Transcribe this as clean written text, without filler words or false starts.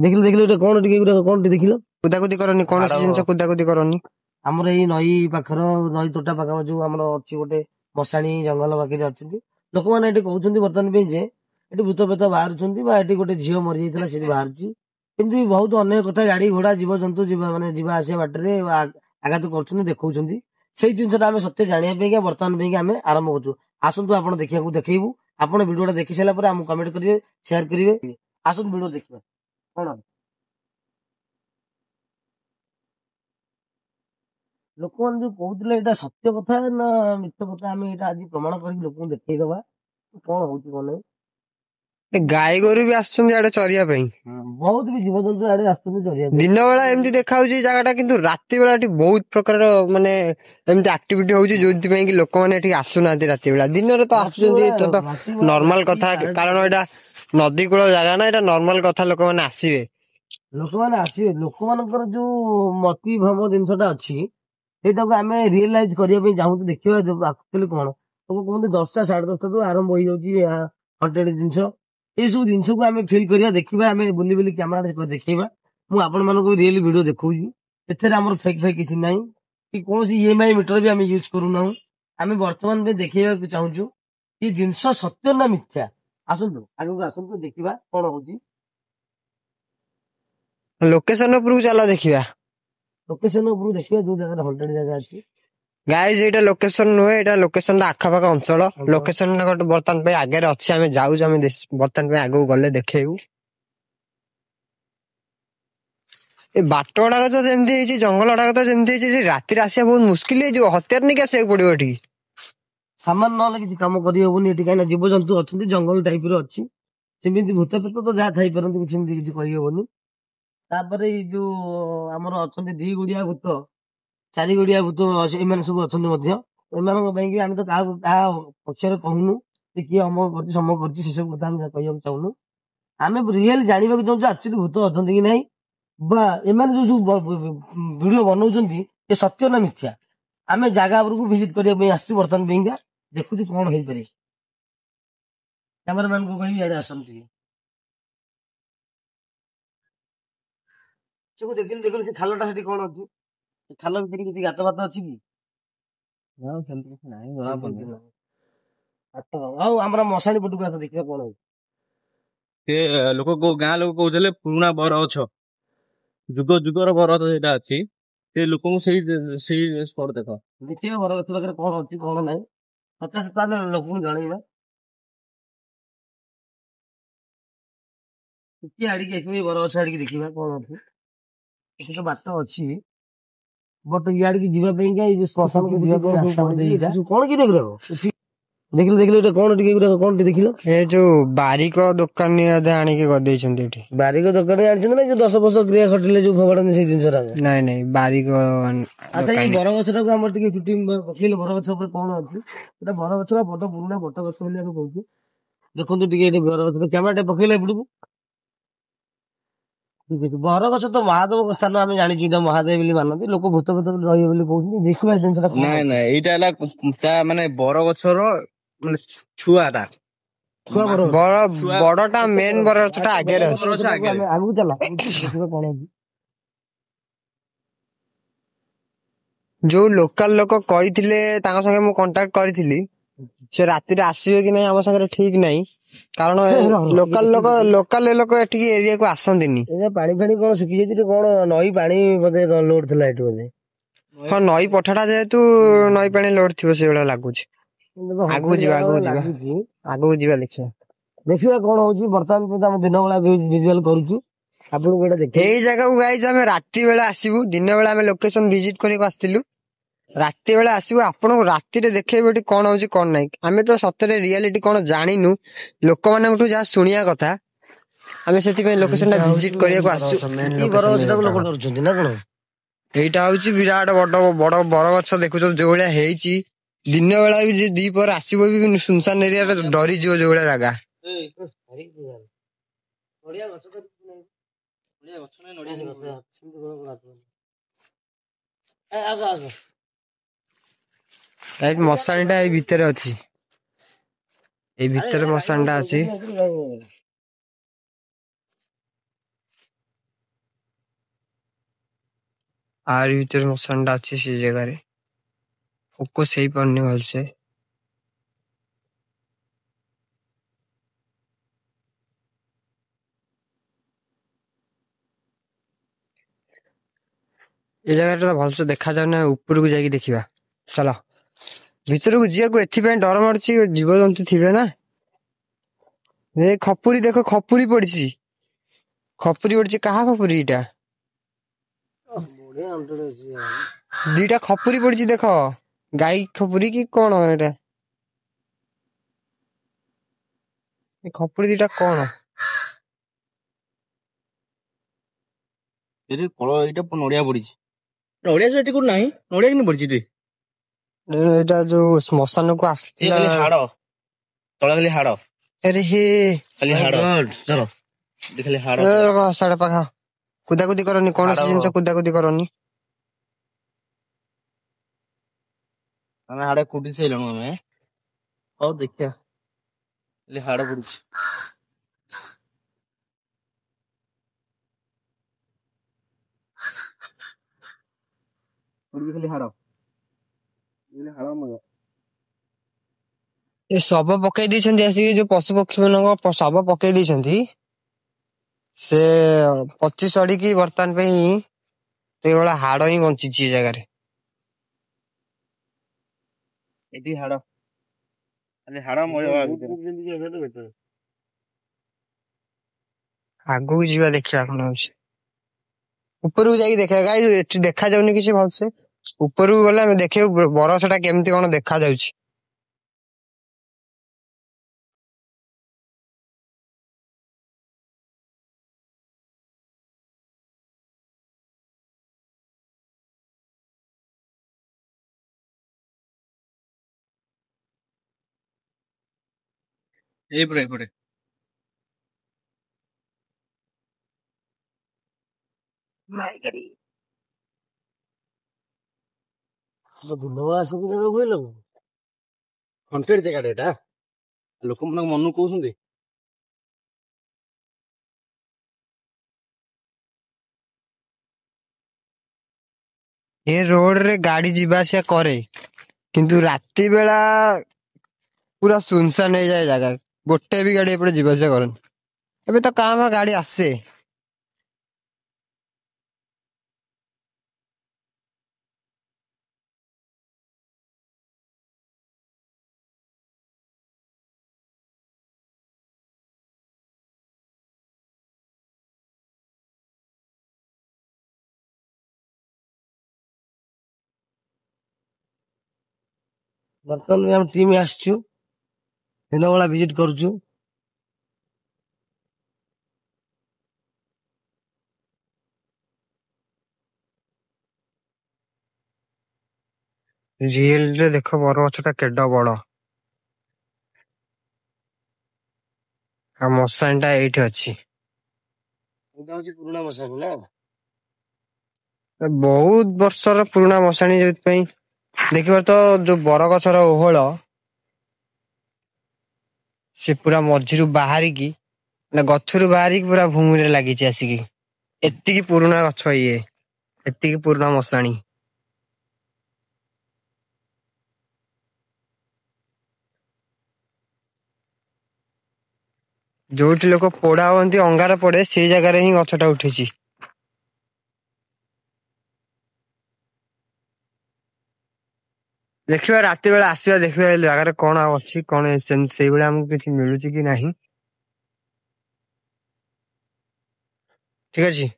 ଦେଖିଲ ଦେଖିଲ ଏଟା କଣ ଟିକେ କଣ ଟିକେ ଦେଖିଲ କୁଦାକୁଦି କରନି କୌଣସି ଜିନିଷ କୁଦାକୁଦି କରନି। ଆମର ଏଇ ନଈ ପାଖର ନଈ ତୋଟା ପାଖ ଯୋଉ ଆମର ଅଛି ଗୋଟେ ମଶାଣୀ ଜଙ୍ଗଲ ପାଖରେ ଅଛନ୍ତି ଲୋକମାନେ ଏଠି କହୁଛନ୍ତି ବର୍ତ୍ତମାନ ପାଇଁ ଯେ ଏଠି ଭୂତ ପ୍ରେତ ବାହାରୁଛନ୍ତି ବା ଏଠି ଗୋଟେ ଝିଅ ମରିଯାଇଥିଲା ସେଠି ବାହାରୁଛି। ଏମିତି ବହୁତ ଅନେକ କଥା ଗାଡି ଘୋଡା ଜୀବଜନ୍ତୁ ଯିବା ଆସିବା ବାଟରେ ଆଘାତ କରୁଛନ୍ତି ଦେଖଉଛନ୍ତି। ସେଇ ଜିନିଷଟା ଆମେ ସତ୍ୟ ଜାଣିବା ପାଇଁକା ବର୍ତ୍ତମାନ ପାଇଁକା ଆମେ ଆରମ୍ଭ କରୁଛୁ। ଆସନ୍ତୁ ଆପଣ ଦେଖିବାକୁ ଦେଖେଇବୁ। ଆପଣ ଭିଡିଓଟା ଦେଖି ସାରିଲା ପରେ ଆମକୁ କମେଣ୍ଟ କରିବେ ସେୟାର କରିବେ। ଆସନ୍ତୁ ଭିଡିଓ ଦେଖିବା କଣ ଲୋକମାନେ ଯୋଉ କହୁଥିଲେ ଏଇଟା ସତ୍ୟ କଥା ନା ମିଛ କଥା ଆମେ ଏଇଟା ଆଜି ପ୍ରମାଣ କରିକି ଲୋକଙ୍କୁ ଦେଖେଇଦବା କଣ ହଉଛି କଣ ନାହିଁ। ଗାଈ ଗୋରୁ ବି ଆସୁଛନ୍ତି ଆଡେ ଚରିବା ପାଇଁ। ବହୁତ ବି ଜୀବଜନ୍ତୁ ଆଡେ ଆସୁଛନ୍ତି ଚରିବା ପାଇଁ। ଦିନ ବେଳା ଏମିତି ଦେଖା ହଉଛି ଜାଗାଟା କିନ୍ତୁ ରାତି ବେଳା ଏଠି ବହୁତ ପ୍ରକାର ମାନେ ଏମିତି ଆକ୍ଟିଭିଟି ହଉଛି ଯୋଉଥିପାଇଁ କି ଲୋକମାନେ ଏଠିକି ଆସୁନାହାନ୍ତି ରାତି ବେଳା। ଦିନରେ ତ ଆସୁଛନ୍ତି ଏଟା ତ ନର୍ମାଲ କଥା କାରଣ ଏଇଟା ନଦୀ କୂଳ ଜାଗା ନା ଏଇଟା ନର୍ମାଲ କଥା ଲୋକମାନେ ଆସିବେ। ଲୋକମାନେ ଆସିବେ ଲୋକମାନଙ୍କର ଯୋଉ ମତିଭ୍ରମ ଜିନିଷଟା ଅଛି ସେଇଟାକୁ ଆମେ ରିଏଲାଇଜ କରିବା ପାଇଁ ଚାହୁଁଛୁ ଦେଖିବା ଆକ୍ଚୁଆଲି କଣ ସବୁ କୁହନ୍ତି 10ଟା 10:30ରୁ ଆରମ୍ଭ ହେଇଯାଉଛି ହଣ୍ଟେଡ ଜିନିଷ। ଏଇସବୁ ଜିନିଷକୁ ଆମେ ଫିଲ୍ କରିବା ଦେଖିବା ଆମେ ବୁଲି ବୁଲି କ୍ୟାମେରା ଦେଖେଇବା। ମୁଁ ଆପଣ ମାନଙ୍କୁ ରିଏଲ ଭିଡିଓ ଦେଖଉଛି ଏଥିରେ ଆମର ଫେକ୍ କିଛି ନାହିଁ କି କୌଣସି EMI ମିଟର ବି ଆମେ ୟୁଜ କରୁନାହୁଁ। ଆମେ ବର୍ତ୍ତମାନ ବି ଦେଖେଇବାକୁ ଚାହୁଁଛୁ ଏ ଜିନିଷ ସତ୍ୟ ନା ମିଥ୍ୟା। ଆସନ୍ତୁ ଆଗକୁ ଆସନ୍ତୁ ଦେଖିବା କଣ ହଉଛି। ଲୋକେସନ ଉପରକୁ ଚାଲ ଦେଖିବା। ଲୋକେସନ ଉପରକୁ ଦେଖିବା ଯୋଉ ଜାଗାରେ ହଣ୍ଟେଡ ଜାଗା ଅଛି। ଗାଇଜ ଏଇଟା ଲୋକେସନ ନୁହେଁ ଏଇଟା ଲୋକେସନଟା ଆଖାପାଖ ଅଞ୍ଚଳ। ଲୋକେସନ ଗୋଟେ ବର୍ତ୍ତମାନ ପାଇଁ ଆଗରେ ଅଛି ଆମେ ଯାଉଛୁ ଆମେ ବର୍ତ୍ତମାନ ପାଇଁ ଆଗକୁ ଗଲେ ଦେଖେଇବୁ। ଏ ବାଟ ଗୁଡାକ ତ ଯେମିତି ହେଇଛି ଜଙ୍ଗଲ ଗୁଡାକ ତ ଯେମିତି ହେଇଛି ରାତିରେ ଆସିବା ବହୁତ ମୁସ୍କିଲ ହେଇଯିବ। ହତିଆର ନେଇକି ଆସିବାକୁ ପଡିବ ଏଠିକି। ସାମାନ ନହେଲେ କିଛି କାମ କରିହବନି ଏଠି କାହିଁକିନା ଜୀବଜନ୍ତୁ ଅଛନ୍ତି ଜଙ୍ଗଲ ଟାଇପ ର ଅଛି। ସେମିତି ଭୂତ ପ୍ରେତ ତ ଯାହା ଥାଇପାରନ୍ତି ସେମିତି କିଛି କହିହବନି। ତାପରେ ଏଇ ଯୋଉ ଆମର ଅଛନ୍ତି 2 ଗୁଡିଆ ଭୂତ 4 ଗୁଡିଆ ଭୂତ ଏମାନେ ସବୁ ଅଛନ୍ତି ମଧ୍ୟ। ଏମାନଙ୍କ ପାଇଁ ଆମେ ତ କାହାକୁ କାହା ପକ୍ଷରେ କହୁନୁ ଯେ କିଏ ଅମକ କରୁଛି ସମକ କରୁଛି ସେସବୁ କଥା ଆମେ କହିବାକୁ ଚାହୁଁନୁ। ଆମେ ରିଏଲ ଜାଣିବାକୁ ଚାହୁଁଛୁ ଆକ୍ଚୁଆଲି ଭୂତ ଅଛନ୍ତି କି ନାହିଁ ବା ଏମାନେ ଯୋଉ ସବୁ ଭିଡିଓ ବନଉଛନ୍ତି ଏ ସତ୍ୟ ନା ମିଥ୍ୟା। ଆମେ ଜାଗା ଉପରକୁ ଭିଜିଟ କରିବା ପାଇଁ ଆସିଛୁ ବର୍ତ୍ତମାନ ପାଇଁକା ଦେଖୁଛୁ କଣ ହେଇପାରେ। କ୍ୟାମେରାମ୍ୟାନଙ୍କୁ କହିବି ଇଆଡେ ଆସନ୍ତୁ। ସବୁ ଦେଖିଲି ସେ ଖାଲଟା ସେଠି କଣ ଅଛି ଖାଲ ଭିତରେ କିଛି ଗାତ ଫାତ ଅଛି କି? ସେମିତି କିଛି ନାହିଁ ହଉ ଆମର ମଶାଣି ପଟକୁ ଆସ ଦେଖିବା କଣ ହଉଛି। ସେ ଗାଁ ଲୋକ କହୁଥିଲେ ପୁରୁଣା ବରଗଛ ଯୁଗ ଯୁଗର ବରଗଛ ସେଇଟା ଅଛି। ସେ ଲୋକଙ୍କୁ ସେଇ ସ୍ପଟ ଦେଖ ଦେଖିବା ବରଗଛ ପାଖରେ କଣ ଅଛି କଣ ନାହିଁ ସତ୍ୟାସତ୍ୟ ଆମେ ଲୋକଙ୍କୁ ଜଣେଇବା। ଟିକେ ଆଡିକି ଆସିବେ ବରଗଛ ଆଡିକି ଦେଖିବା କଣ ଅଛି। ସେଟା ବାଟ ଅଛି ବଟ ଇଆଡିକି ଯିବା ପାଇଁକା ଏଇ ଯୋଉ ଶ୍ମଶାନକୁ ଯିବା ପାଇଁ ରାସ୍ତା କଣ କି ଦେଖିଲ ଏଟା କଣ ଟିକେ କଣ ଟିକେ ଦେଖିଲ ଏ ଯୋଉ ବାରିକ ଦୋକାନୀ ଆଣିକି ଗଦେଇଛନ୍ତି ଏଠି। ବାରିକ ଦୋକାନୀ ଆଣିଛନ୍ତି ନା ଯୋଉ 10 ବର୍ଷ କ୍ରିୟା ଖଟିଲେ ଯୋଉ ଫୋପାଡନ୍ତି ସେଇ ଜିନିଷ ନାଇଁ ନାଇଁ ବାରିକ। ଆଚ୍ଛା ଏଇ ବରଗଛ ଟାକୁ ଆମର ଟିକେ ପକେଇଲେ ବରଗଛ ଉପରେ କଣ ଅଛି ଏଟା ବରଗଛ ବା ବଡ ପୁରୁଣା ବଟ ଗଛ ବୋଲି ଆମେ କହୁଛୁ। ଦେଖନ୍ତୁ ଟିକେ ଏଠି ବରଗଛ କ୍ୟାମେରା ଟେ ପକେଇଲେ ଏପଟକୁ। ଠିକ ଅଛି ବରଗଛ ତ ମହାଦେବଙ୍କ ସ୍ଥାନ ଆମେ ଜାଣିଛୁ ଏଇଟା ମହାଦେବ ବୋଲି ମାନନ୍ତି ଲୋକ ଭୂତ ଭୂତ ରହିବେ ବୋଲି କହୁଛନ୍ତି। ନାଇଁ ନାଇଁ ଏଇଟା ହେଲା ତା ମାନେ ବରଗଛର ମାନେ ଛୁଆଟା ବଡଟା ମେନ୍ ବରଗଛଟା ଆଗରେ ଅଛି। ଆଗକୁ ଚାଲ ଦେଖିବା କଣ ଅଛି। ଯୋଉ ଲୋକାଲ ଲୋକ କହିଥିଲେ ତାଙ୍କ ସାଙ୍ଗେ ମୁଁ କଣ୍ଟାକ୍ଟ କରିଥିଲି ସେ ରାତିରେ ଆସିବେ କି ନାଇଁ ଆମ ସାଙ୍ଗରେ ଠିକ ନାହିଁ କାରଣ ଲୋକାଲ ଲୋକ ଏଠିକି ଏରିଆକୁ ଆସନ୍ତିନି। ପାଣି ଫାଣି କଣ ଶୁଖିଯାଇଛି କଣ ନଈ ପାଣି ବୋଧେ ଲୋଡ ଥିଲା ଏଠି ବୋଧେ। ହଁ ନଈ ପଠାଟା ଯେହେତୁ ନଈ ପାଣି ଲୋଡ ଥିବ ସେଇଭଳିଆ ଲାଗୁଛି। ଆଗକୁ ଯିବା ଦେଖିବା କଣ ହଉଛି ବର୍ତ୍ତମାନ ଆମ ଦିନ ବେଳା ଭିଜୁଆଲ କରୁଛୁ ଆପଣଙ୍କୁ ଏଇଟା ଦେଖେଇ। ଏଇ ଜାଗାକୁ ଗାଇজ ଆମେ ରାତି ବେଳେ ଆସିବୁ ଦିନ ବେଳେ ଆମେ ଲୋକେସନ ଭିଜିଟ କରିବାକୁ ଆସିଥିଲୁ। ରାତି ବେଳେ ଆସିବୁ ଆପଣଙ୍କୁ ରାତିରେ ଦେଖେଇବୁ ଏଠି କଣ ହଉଛି କଣ ନାହିଁ। ଆମେ ତ ସତରେ ରିଆଲିଟି କଣ ଜାଣିନୁ ଲୋକମାନଙ୍କଠୁ ଯାହା ଶୁଣିବା କଥା ଆମେ ସେଥିପାଇଁ ଲୋକେସନ ଟା ଭିଜିଟ କରିବାକୁ ଆସିଛୁ। ଏଇଟା ହଉଛି ବିରାଟ ବଡ ବରଗଛ ଦେଖୁଛ ଯୋଉ ଭଳିଆ ହେଇଛି। ଦିନ ବେଳା ବି ଦିପହରେ ଆସିବ ବି ସୁନସାନ ଏରିଆରେ ଡରିଯିବ ଯୋଉ ଭଳିଆ ଜାଗା। ମଶାଣି ଟା ଏଇ ଭିତରେ ଅଛି। ଏଇ ଭିତରେ ମଶାଣି ଟା ଅଛି। ଆରି ଭିତରେ ମଶାଣି ଟା ଅଛି ସେ ଜାଗାରେ ଫୋକସ ହେଇପାରୁନି ଭଲସେ। ଏ ଜାଗାଟା ତ ଭଲସେ ଦେଖାଯାଉନି, ଉପରକୁ ଯାଇକି ଦେଖିବା ଚାଲ। ଭିତରକୁ ଯିବାକୁ ଏଥିପାଇଁ ଡର ମାରୁଛି, ଜୀବଜନ୍ତୁ ଥିବେ ନା। ଏ ଖପୁରି ଦେଖ, ଖପୁରି ପଡିଛି, ଖପୁରି ପଡିଛି। କାହା ଖପୁରି ଏଇଟା? ବଢିଆ ଅଣ୍ଟଳି ଅଛି ଯାହା। ଦିଟା ଖପୁରି ପଡିଛି ଦେଖ, ଗାଈ ଖପୁରି କି କଣ ଏଇଟା? ଏ ଖପୁରି ଦିଟା କଣ? ଏଠି ଫଳ ଏଇଟା ନଡିଆ ପଡିଛି। ନଡିଆ ସେଠି କୋଉଠି ନାହିଁ, ନଡିଆ କିନ୍ତୁ ପଡିଛି ଏଠି। ଏଇଟା ଯୋଉ ଶ୍ମଶାନକୁ ଏ ଆସିଥିଲା। ଖାଲି ହାଡ, ତଳେ ଖାଲି ହାଡ, ଆରେ ହେ ଖାଲି ହାଡ। ଚାଲ ଏଠି ଖାଲି ହାଡ। ସାଡେ ପାଖା କୁଦାକୁଦି କରନି, କୌଣସି ହାଡ। ଜିନିଷ କୁଦାକୁଦି କରନି। ଆମେ ହାଡ କୁଟି ସାଇଲୁଣୁ ଆମେ। ହଉ ଦେଖିଆ, ଖାଲି ହାଡ ପଡୁଛି। ଖାଲି ହାଡ, ହାଡ ମଜା। ଏ ଶବ ପକେଇ ଦେଇଛନ୍ତି ଆସିକି, ଯୋଉ ପଶୁ ପକ୍ଷୀ ମାନଙ୍କ ଶବ ପକେଇ ଦେଇଛନ୍ତି। ସେ ପଚି ସଢିକି ବର୍ତ୍ତମାନ ପାଇଁ ସେଇଭଳିଆ ହାଡ ହିଁ ବଞ୍ଚିଛି ଏ ଜାଗାରେ। ଏଠି ହାଡ, ଖାଲି ହାଡ ମଜା। ଆଗକୁ ଯିବା ଦେଖିବା କଣ ହଉଛି। ଉପରକୁ ଯାଇକି ଦେଖିବା, ଗାଈ ଏଠି ଦେଖାଯାଉନି କିଛି ଭଲସେ। ଉପରକୁ ଗଲେ ଆମେ ଦେଖିବୁ ବରସଟା କେମିତି କଣ ଦେଖାଯାଉଛି। ଏଇପଟେ ଏପଟେ। ହଣ୍ଟେଡ ଜାଗାଟା ଏଟା, ଲୋକମାନଙ୍କ ମନକୁ କହୁଛନ୍ତି। ଏ ରୋଡରେ ଗାଡି ଯିବା ଆସିବା କରେ, କିନ୍ତୁ ରାତି ବେଳା ପୁରା ସୁନସାନ ହେଇଯାଏ ଜାଗା। ଗୋଟେ ବି ଗାଡି ଏପଟେ ଯିବା ଆସିବା କରେନି। ଏବେ ତ କାଁ ଭାଁ ଗାଡି ଆସେ। ବର୍ତ୍ତମାନ ଆମେ ଟିମ୍ ଆସିଛୁ, ଦିନ ବେଳା ଭିଜିଟ କରୁଛୁ। ରିଏଲରେ ଦେଖ ବରଗଛଟା କେଡ ବଡ। ଆଉ ମଶାଣି ଟା ଏଇଠି ଅଛି। ଏଇଟା ହଉଛି ପୁରୁଣା ମଶାଣି ନା। ବହୁତ ବର୍ଷର ପୁରୁଣା ମଶାଣି, ଯୋଉଥିପାଇଁ ଦେଖିବ ତ ଯୋଉ ବରଗଛର ଓହଳ ସେ ପୁରା ମଝିରୁ ବାହାରିକି, ମାନେ ଗଛରୁ ବାହାରିକି ପୁରା ଭୂମିରେ ଲାଗିଛି ଆସିକି। ଏତିକି ପୁରୁଣା ଗଛ ଇଏ, ଏତିକି ପୁରୁଣା ମଶାଣି। ଯୋଉଠି ଲୋକ ପୋଡା ହୁଅନ୍ତି, ଅଙ୍ଗାର ପଡେ, ସେଇ ଜାଗାରେ ହିଁ ଗଛଟା ଉଠିଛି। ଦେଖିବା ରାତି ବେଳେ ଆସିବା, ଦେଖିବା ଏ ଜାଗାରେ କଣ ଆଉ ଅଛି, କଣ ସେଇଭଳିଆ ଆମକୁ କିଛି ମିଳୁଛି କି ନାହିଁ। ଠିକ ଅଛି।